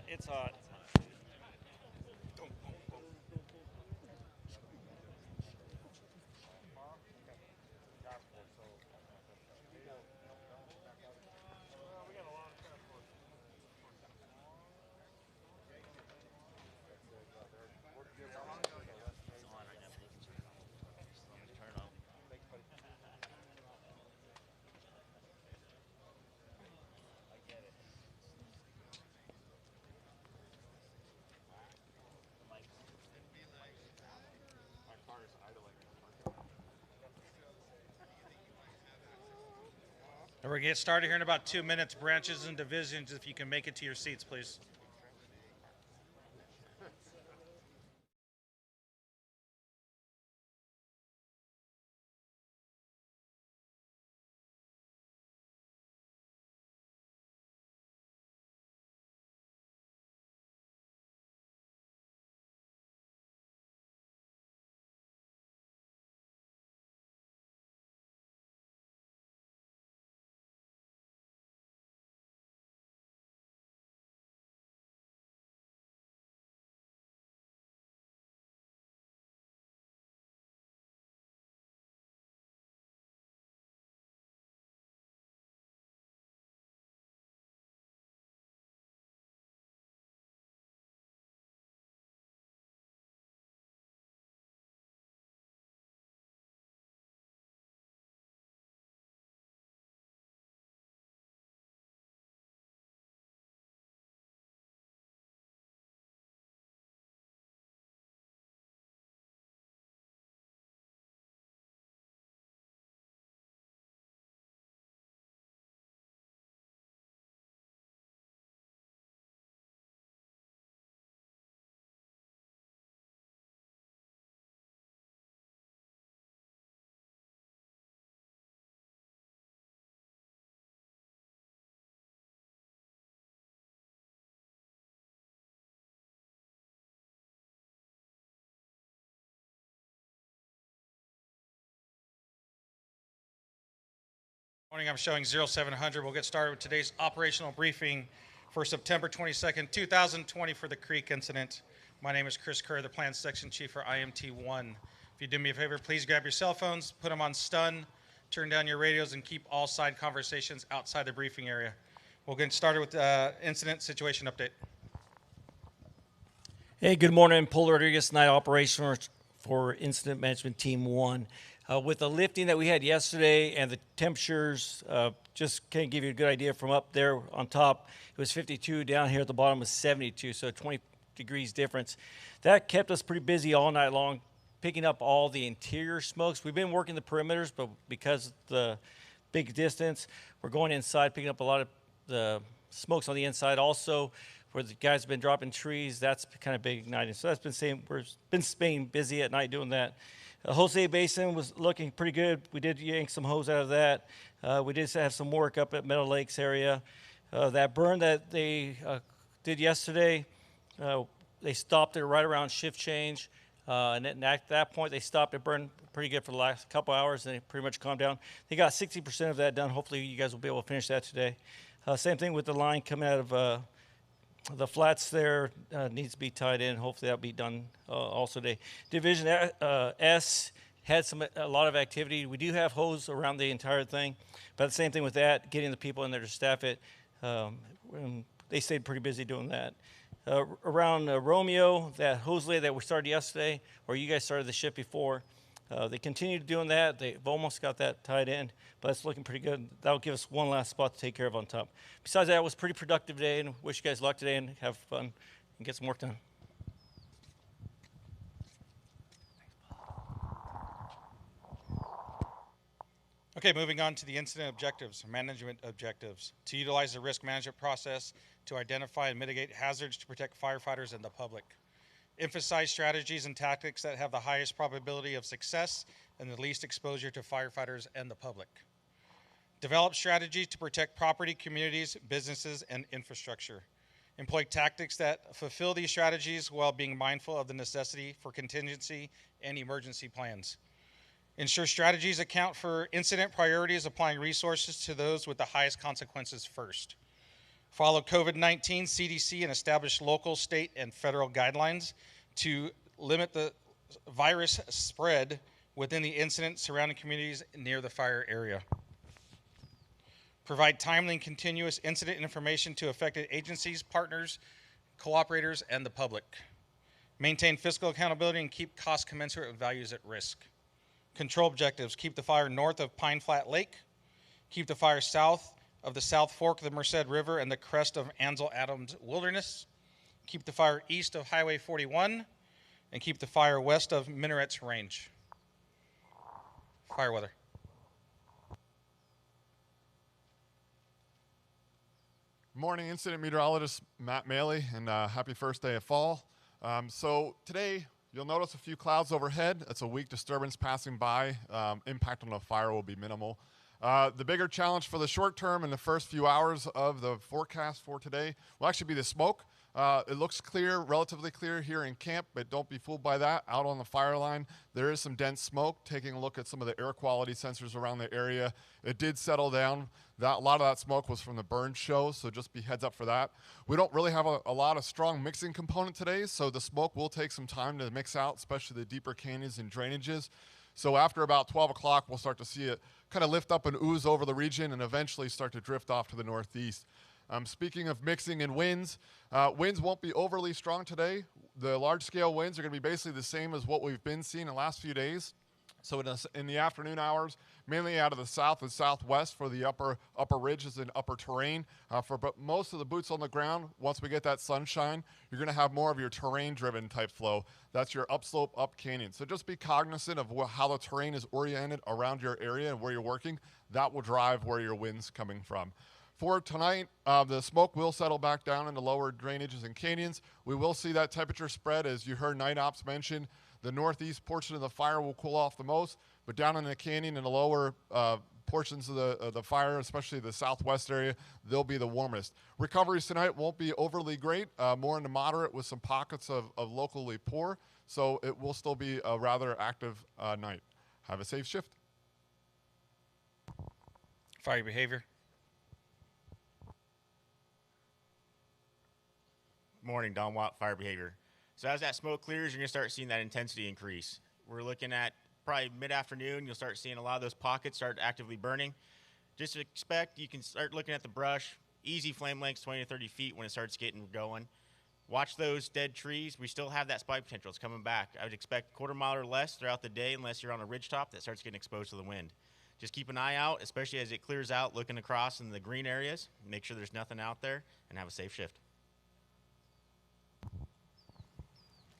It's hot. And we're going to get started here in about 2 minutes. Branches and divisions, if you can make it to your seats, please. Morning, I'm showing 0700. We'll get started with today's operational briefing for September 22nd, 2020 for the Creek incident. My name is Chris Kerr, the Plan Section Chief for IMT-1. If you do me a favor, please grab your cell phones, put them on stun, turn down your radios, and keep all side conversations outside the briefing area. We'll get started with incident situation update. Hey, good morning. Paul Rodriguez, Night Operations for Incident Management Team 1. With the lifting that we had yesterday and the temperatures, just can't give you a good idea from up there on top. It was 52, down here at the bottom was 72, so 20 degrees difference. That kept us pretty busy all night long, picking up all the interior smokes. We've been working the perimeters, but because of the big distance, we're going inside, picking up a lot of the smokes on the inside also. Where the guys have been dropping trees, that's kind of big igniting. So we've been staying busy at night doing that. Jose Basin was looking pretty good. We did yank some hose out of that. We did have some work up at Meadow Lakes area. That burn that they did yesterday, they stopped it right around shift change. And at that point, they stopped it, burned pretty good for the last couple hours, and it pretty much calmed down. They got 60% of that done. Hopefully, you guys will be able to finish that today. Same thing with the line coming out of the flats there needs to be tied in. Hopefully that'll be done also today. Division S had a lot of activity. We do have hose around the entire thing, but the same thing with that, getting the people in there to staff it. They stayed pretty busy doing that. Around Romeo, that hose lay that we started yesterday, or you guys started the shift before, they continued doing that. They've almost got that tied in, but it's looking pretty good. That'll give us one last spot to take care of on top. Besides that, it was a pretty productive day, and wish you guys luck today and have fun and get some work done. Okay, moving on to the incident objectives, management objectives. To utilize the risk management process to identify and mitigate hazards to protect firefighters and the public. Emphasize strategies and tactics that have the highest probability of success and the least exposure to firefighters and the public. Develop strategies to protect property, communities, businesses, and infrastructure. Employ tactics that fulfill these strategies while being mindful of the necessity for contingency and emergency plans. Ensure strategies account for incident priorities, applying resources to those with the highest consequences first. Follow COVID-19, CDC, and establish local, state, and federal guidelines to limit the virus spread within the incident surrounding communities near the fire area. Provide timely and continuous incident information to affected agencies, partners, cooperators, and the public. Maintain fiscal accountability and keep costs commensurate with values at risk. Control objectives: keep the fire north of Pine Flat Lake, keep the fire south of the South Fork of the Merced River and the crest of Ansel Adams Wilderness, keep the fire east of Highway 41, and keep the fire west of Minarets Range. Fire weather. Morning, Incident Meteorologist Matt Maley, and happy first day of fall. So today, you'll notice a few clouds overhead. It's a weak disturbance passing by. Impact on the fire will be minimal. The bigger challenge for the short term in the first few hours of the forecast for today will actually be the smoke. It looks clear, relatively clear here in camp, but don't be fooled by that. Out on the fire line, there is some dense smoke. Taking a look at some of the air quality sensors around the area, it did settle down. A lot of that smoke was from the burn show, so just be heads up for that. We don't really have a lot of strong mixing component today, so the smoke will take some time to mix out, especially the deeper canyons and drainages. So after about 12 o'clock, we'll start to see it kind of lift up and ooze over the region and eventually start to drift off to the northeast. Speaking of mixing and winds, winds won't be overly strong today. The large-scale winds are going to be basically the same as what we've been seeing in the last few days. So in the afternoon hours, mainly out of the south and southwest for the upper ridges and upper terrain. For most of the boots on the ground, once we get that sunshine, you're going to have more of your terrain-driven type flow. That's your upslope, up canyon. So just be cognizant of how the terrain is oriented around your area and where you're working. That will drive where your wind's coming from. For tonight, the smoke will settle back down into lower drainages and canyons. We will see that temperature spread, as you heard night ops mention. The northeast portion of the fire will cool off the most, but down in the canyon and the lower portions of the fire, especially the southwest area, they'll be the warmest. Recoveries tonight won't be overly great, more into moderate with some pockets of locally poor, so it will still be a rather active night. Have a safe shift. Fire behavior. Morning, Don Watt, fire behavior. So as that smoke clears, you're going to start seeing that intensity increase. We're looking at probably mid-afternoon, you'll start seeing a lot of those pockets start actively burning. Just expect, you can start looking at the brush, easy flame lengths, 20 to 30 feet when it starts getting going. Watch those dead trees. We still have that spike potential. It's coming back. I would expect quarter mile or less throughout the day unless you're on a ridgetop that starts getting exposed to the wind. Just keep an eye out, especially as it clears out, looking across in the green areas. Make sure there's nothing out there, and have a safe shift.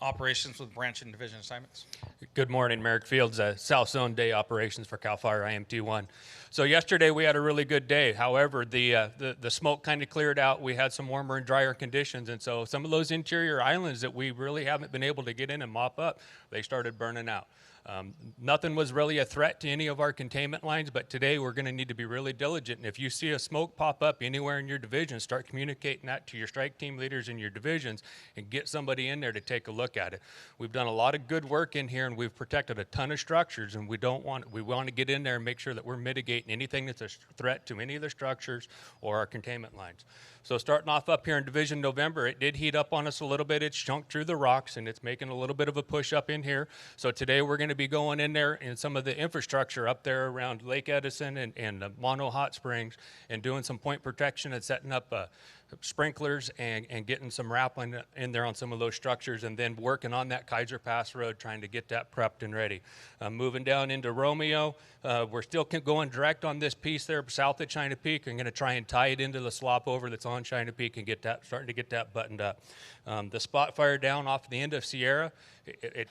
Operations with branch and division assignments. Good morning, Merrick Fields, South Zone Day Operations for CAL FIRE IMT-1. So yesterday we had a really good day. However, the smoke kind of cleared out. We had some warmer and drier conditions, and so some of those interior islands that we really haven't been able to get in and mop up, they started burning out. Nothing was really a threat to any of our containment lines, but today we're going to need to be really diligent. And if you see a smoke pop up anywhere in your division, start communicating that to your strike team leaders in your divisions and get somebody in there to take a look at it. We've done a lot of good work in here, and we've protected a ton of structures, and we want to get in there and make sure that we're mitigating anything that's a threat to any of the structures or our containment lines. So starting off up here in Division November, it did heat up on us a little bit. It's chunked through the rocks, and it's making a little bit of a push up in here. So today we're going to be going in there in some of the infrastructure up there around Lake Edison and Mono Hot Springs and doing some point protection and setting up sprinklers and getting some rappelling in there on some of those structures, and then working on that Kaiser Pass Road, trying to get that prepped and ready. Moving down into Romeo, we're still going direct on this piece there south of China Peak. I'm going to try and tie it into the slop over that's on China Peak and starting to get that buttoned up. The spot fire down off the end of Sierra, it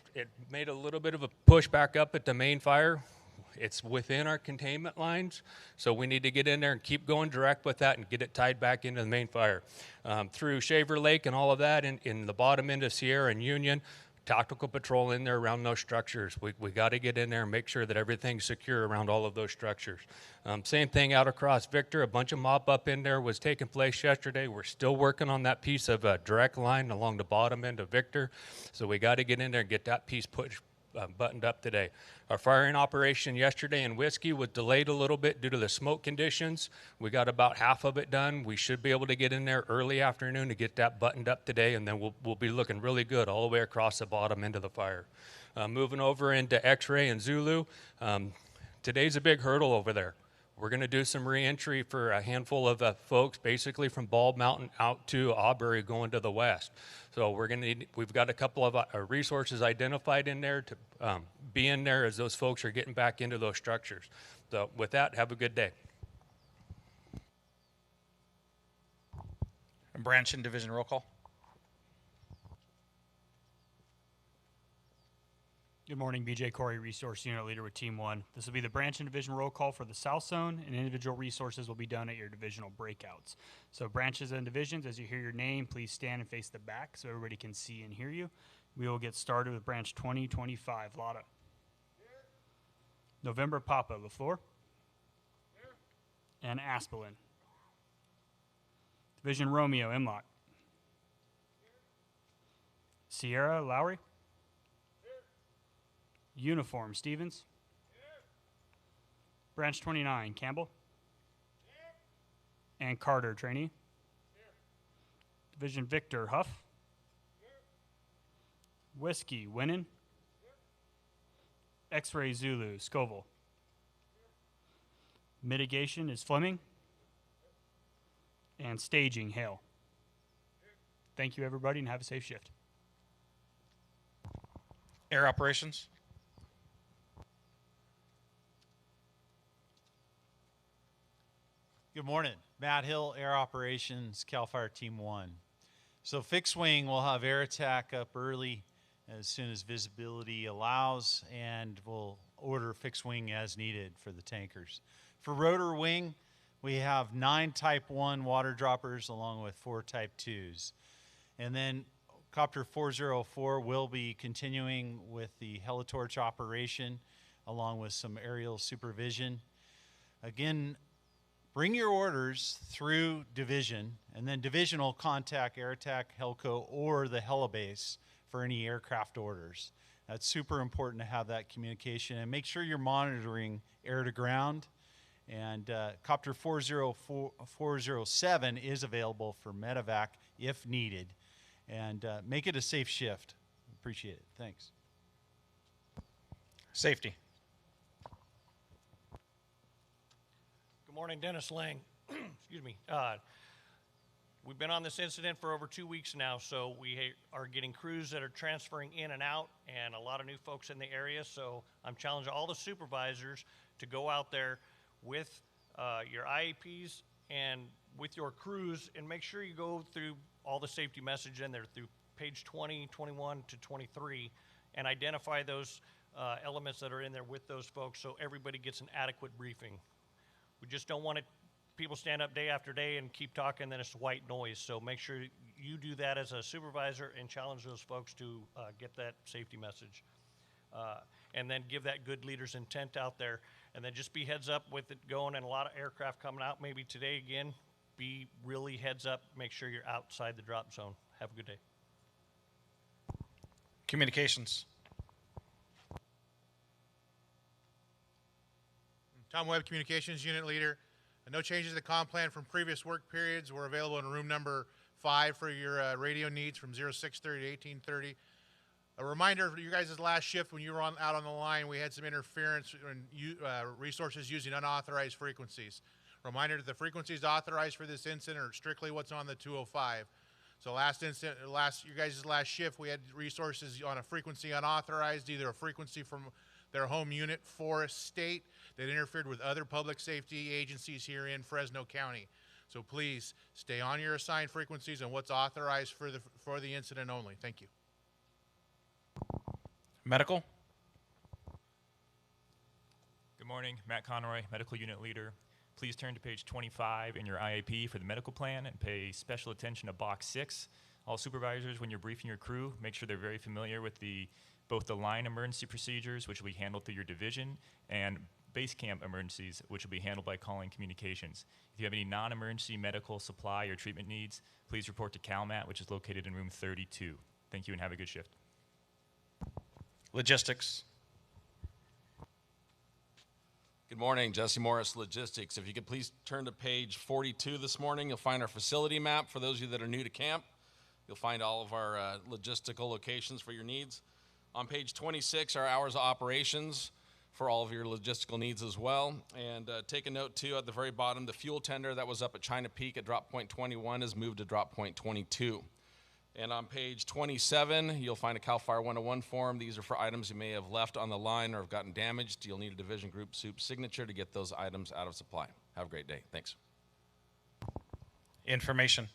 made a little bit of a push back up at the main fire. It's within our containment lines, so we need to get in there and keep going direct with that and get it tied back into the main fire. Through Shaver Lake and all of that in the bottom end of Sierra and Union, tactical patrol in there around those structures. We got to get in there and make sure that everything's secure around all of those structures. Same thing out across Victor. A bunch of mop up in there was taking place yesterday. We're still working on that piece of direct line along the bottom end of Victor, so we got to get in there and get that piece pushed buttoned up today. Our firing operation yesterday in Whiskey was delayed a little bit due to the smoke conditions. We got about half of it done. We should be able to get in there early afternoon to get that buttoned up today, and then we'll be looking really good all the way across the bottom end of the fire. Moving over into X-Ray and Zulu, today's a big hurdle over there. We're going to do some reentry for a handful of folks, basically from Bald Mountain out to Aubrey going to the west. So we've got a couple of resources identified in there to be in there as those folks are getting back into those structures. So with that, have a good day. Branch and division roll call. Good morning, BJ Corey, Resource Unit Leader with Team 1. This will be the branch and division roll call for the South Zone, and individual resources will be done at your divisional breakouts. So branches and divisions, as you hear your name, please stand and face the back so everybody can see and hear you. We will get started with branch 2025, Lotta. November Papa, LaFleur. And Aspelin. Division Romeo, Imlot. Sierra, Lowry. Uniform, Stevens. Branch 29, Campbell. And Carter, trainee. Division Victor, Huff. Whiskey, Winnan. X-Ray Zulu, Scoville. Mitigation is Fleming. And staging, Hale. Thank you, everybody, and have a safe shift. Air operations. Good morning. Matt Hill, Air Operations, CAL FIRE Team 1. So fixed wing will have air attack up early as soon as visibility allows, and we'll order fixed wing as needed for the tankers. For rotor wing, we have 9 Type 1 water droppers along with 4 Type 2s. And then Copter 404 will be continuing with the helitorch operation along with some aerial supervision. Again, bring your orders through division, and then division will contact Air Attack, Helco, or the Helibase for any aircraft orders. That's super important to have that communication, and make sure you're monitoring air to ground. And Copter 407 is available for medevac if needed. And make it a safe shift. Appreciate it. Thanks. Safety. Good morning, Dennis Lang. Excuse me. We've been on this incident for over 2 weeks now, so we are getting crews that are transferring in and out, and a lot of new folks in the area. So I'm challenging all the supervisors to go out there with your IAPs and with your crews, and make sure you go through all the safety message in there through page 20, 21 to 23, and identify those elements that are in there with those folks so everybody gets an adequate briefing. We just don't want people stand up day after day and keep talking, then it's white noise. So make sure you do that as a supervisor and challenge those folks to get that safety message. And then give that good leader's intent out there. And then just be heads up with it going, and a lot of aircraft coming out maybe today again. Be really heads up, make sure you're outside the drop zone. Have a good day. Communications. Tom Webb, Communications Unit Leader. No changes to the comm plan from previous work periods. We're available in room number 5 for your radio needs from 0630 to 1830. A reminder for you guys' last shift when you were out on the line, we had some interference and resources using unauthorized frequencies. Reminder that the frequencies authorized for this incident are strictly what's on the 205. So you guys' last shift, we had resources on a frequency unauthorized, either a frequency from their home unit, Forest State, that interfered with other public safety agencies here in Fresno County. So please stay on your assigned frequencies and what's authorized for the incident only. Thank you. Medical. Good morning, Matt Conroy, Medical Unit Leader. Please turn to page 25 in your IAP for the medical plan and pay special attention to box 6. All supervisors, when you're briefing your crew, make sure they're very familiar with both the line emergency procedures, which will be handled through your division, and base camp emergencies, which will be handled by calling communications. If you have any non-emergency medical supply or treatment needs, please report to CalMat, which is located in room 32. Thank you and have a good shift. Logistics. Good morning, Jesse Morris, Logistics. If you could please turn to page 42 this morning, you'll find our facility map. For those of you that are new to camp, you'll find all of our logistical locations for your needs. On page 26, our hours of operations for all of your logistical needs as well. And take a note too, at the very bottom, the fuel tender that was up at China Peak at drop point 21 has moved to drop point 22. And on page 27, you'll find a CAL FIRE 101 form. These are for items you may have left on the line or have gotten damaged. You'll need a division group soup signature to get those items out of supply. Have a great day. Thanks. Information.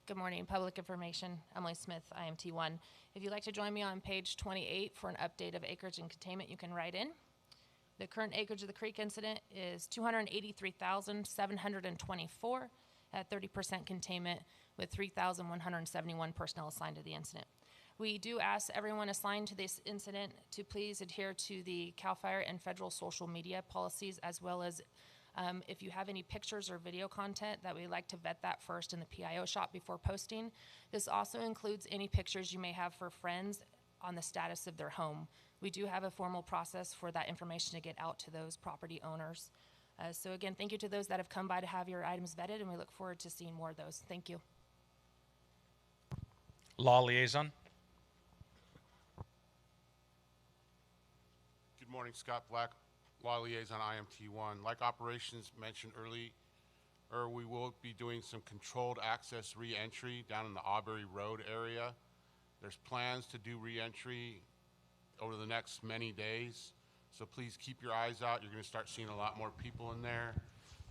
Good morning, Public Information. Emily Smith, IMT1. If you'd like to join me on page 28 for an update of acreage and containment, you can write in. The current acreage of the creek incident is 283,724 at 30% containment with 3,171 personnel assigned to the incident. We do ask everyone assigned to this incident to please adhere to the CAL FIRE and federal social media policies, as well as if you have any pictures or video content, that we'd like to vet that first in the PIO shop before posting. This also includes any pictures you may have for friends on the status of their home. We do have a formal process for that information to get out to those property owners. So again, thank you to those that have come by to have your items vetted, and we look forward to seeing more of those. Thank you. Law Liaison. Good morning, Scott Black, Law Liaison IMT1. Like operations mentioned earlier, we will be doing some controlled access re-entry down in the Aubrey Road area. There's plans to do re-entry over the next many days, so please keep your eyes out. You're going to start seeing a lot more people in there,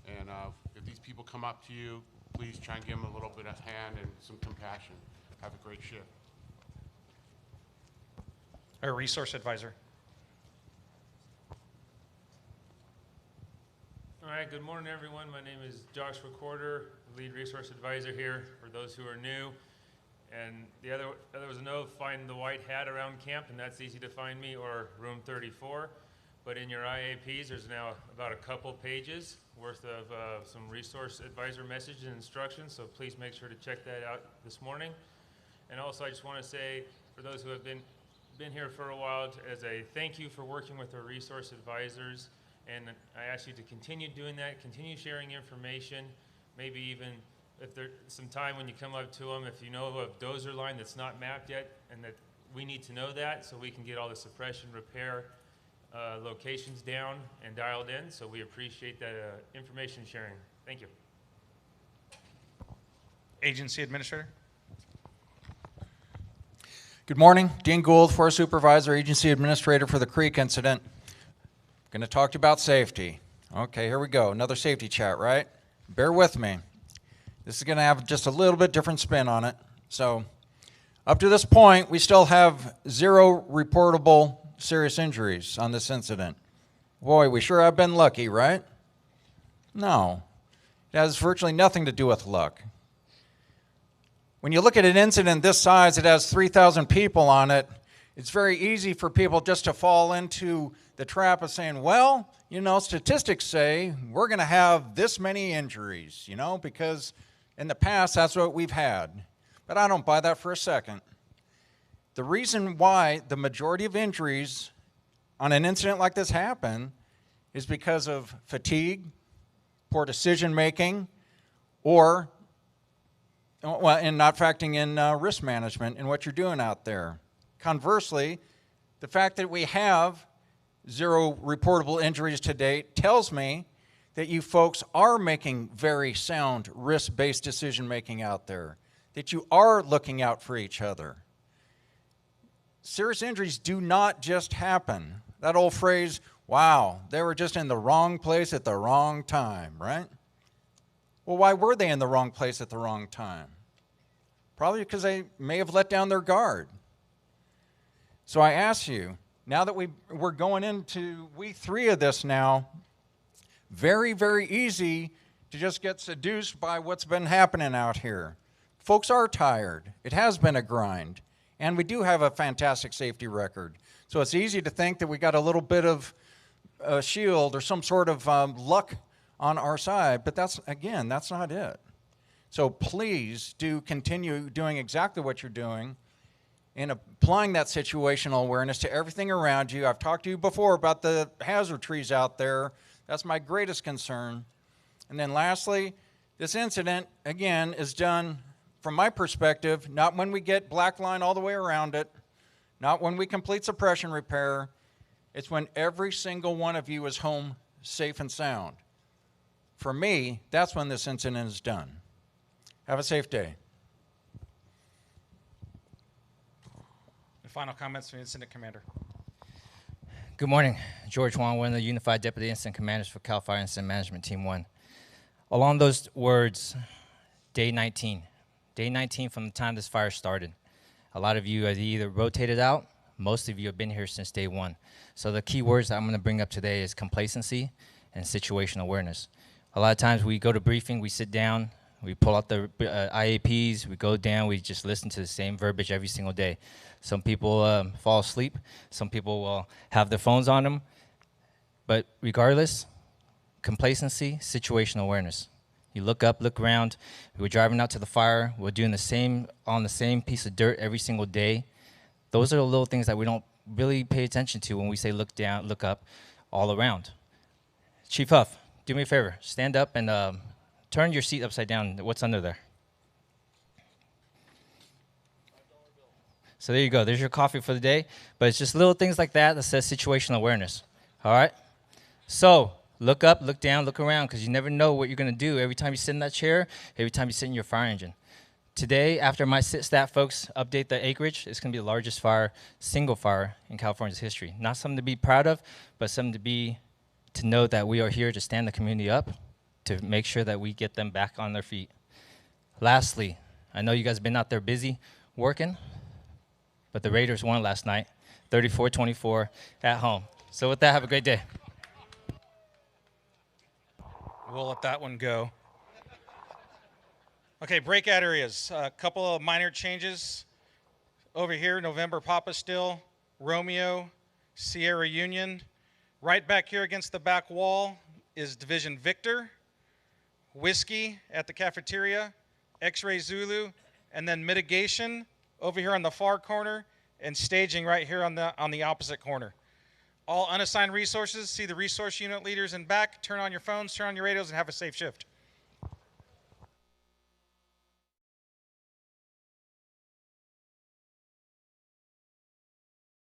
and if these people come up to you, please try and give them a little bit of hand and some compassion. Have a great shift. Our Resource Advisor. All right, good morning, everyone. My name is Josh Recorder, Lead Resource Advisor here for those who are new. And there was a note, find the white hat around camp, and that's easy to find me, or room 34. But in your IAPs, there's now about a couple pages worth of some resource advisor messages and instructions, so please make sure to check that out this morning. And also, I just want to say, for those who have been here for a while, as a thank you for working with our resource advisors, and I ask you to continue doing that, continue sharing information, maybe even if there's some time when you come up to them, if you know of a dozer line that's not mapped yet, and that we need to know that so we can get all the suppression repair locations down and dialed in. So we appreciate that information sharing. Thank you. Agency Administrator. Good morning, Dean Gould, Forest Supervisor, Agency Administrator for the Creek incident. Going to talk to you about safety. Okay, here we go. Another safety chat, right? Bear with me. This is going to have just a little bit different spin on it. So, up to this point, we still have 0 reportable serious injuries on this incident. Boy, we sure have been lucky, right? No. It has virtually nothing to do with luck. When you look at an incident this size, it has 3,000 people on it. It's very easy for people just to fall into the trap of saying, well, you know, statistics say we're going to have this many injuries, you know, because in the past that's what we've had. But I don't buy that for a second. The reason why the majority of injuries on an incident like this happen is because of fatigue, poor decision making, or and not factoring in risk management in what you're doing out there. Conversely, the fact that we have 0 reportable injuries to date tells me that you folks are making very sound risk-based decision-making out there, that you are looking out for each other. Serious injuries do not just happen. That old phrase, wow, they were just in the wrong place at the wrong time, right? Well, why were they in the wrong place at the wrong time? Probably because they may have let down their guard. So I ask you, now that we're going into week 3 of this now, very, very easy to just get seduced by what's been happening out here. Folks are tired. It has been a grind. And we do have a fantastic safety record. So it's easy to think that we got a little bit of a shield or some sort of luck on our side. But that's not it. So please do continue doing exactly what you're doing. and applying that situational awareness to everything around you. I've talked to you before about the hazard trees out there. That's my greatest concern. And then lastly, this incident, again, is done, from my perspective, not when we get black line all the way around it, not when we complete suppression repair. It's when every single one of you is home safe and sound. For me, that's when this incident is done. Have a safe day. And final comments from the Incident Commander. Good morning. George Wong, one of the Unified Deputy Incident Commanders for CAL FIRE Incident Management Team 1. Along those words, day 19. Day 19 from the time this fire started. A lot of you have either rotated out, most of you have been here since day 1. So the key words that I'm going to bring up today is complacency and situational awareness. A lot of times we go to briefing, we sit down, we pull out the IAPs, we go down, we just listen to the same verbiage every single day. Some people fall asleep, some people will have their phones on them, but regardless, complacency, situational awareness. You look up, look around, we're driving out to the fire, we're doing the same, on the same piece of dirt every single day. Those are the little things that we don't really pay attention to when we say look down, look up, all around. Chief Huff, do me a favor, stand up and turn your seat upside down. What's under there? So there you go, there's your coffee for the day, but it's just little things like that that says situational awareness, all right? So, look up, look down, look around, because you never know what you're going to do every time you sit in that chair, every time you sit in your fire engine. Today, after my staff folks update the acreage, it's going to be the largest fire, single fire in California's history. Not something to be proud of, but something to know that we are here to stand the community up, to make sure that we get them back on their feet. Lastly, I know you guys have been out there busy working, but the Raiders won last night, 34-24 at home. So with that, have a great day. We'll let that one go. Okay, breakout areas. A couple of minor changes. Over here, November Papa Still, Romeo, Sierra Union. Right back here against the back wall is Division Victor, Whiskey at the cafeteria, X-Ray Zulu, and then mitigation over here on the far corner, and staging right here on the opposite corner. All unassigned resources, see the resource unit leaders in back, turn on your phones, turn on your radios, and have a safe shift.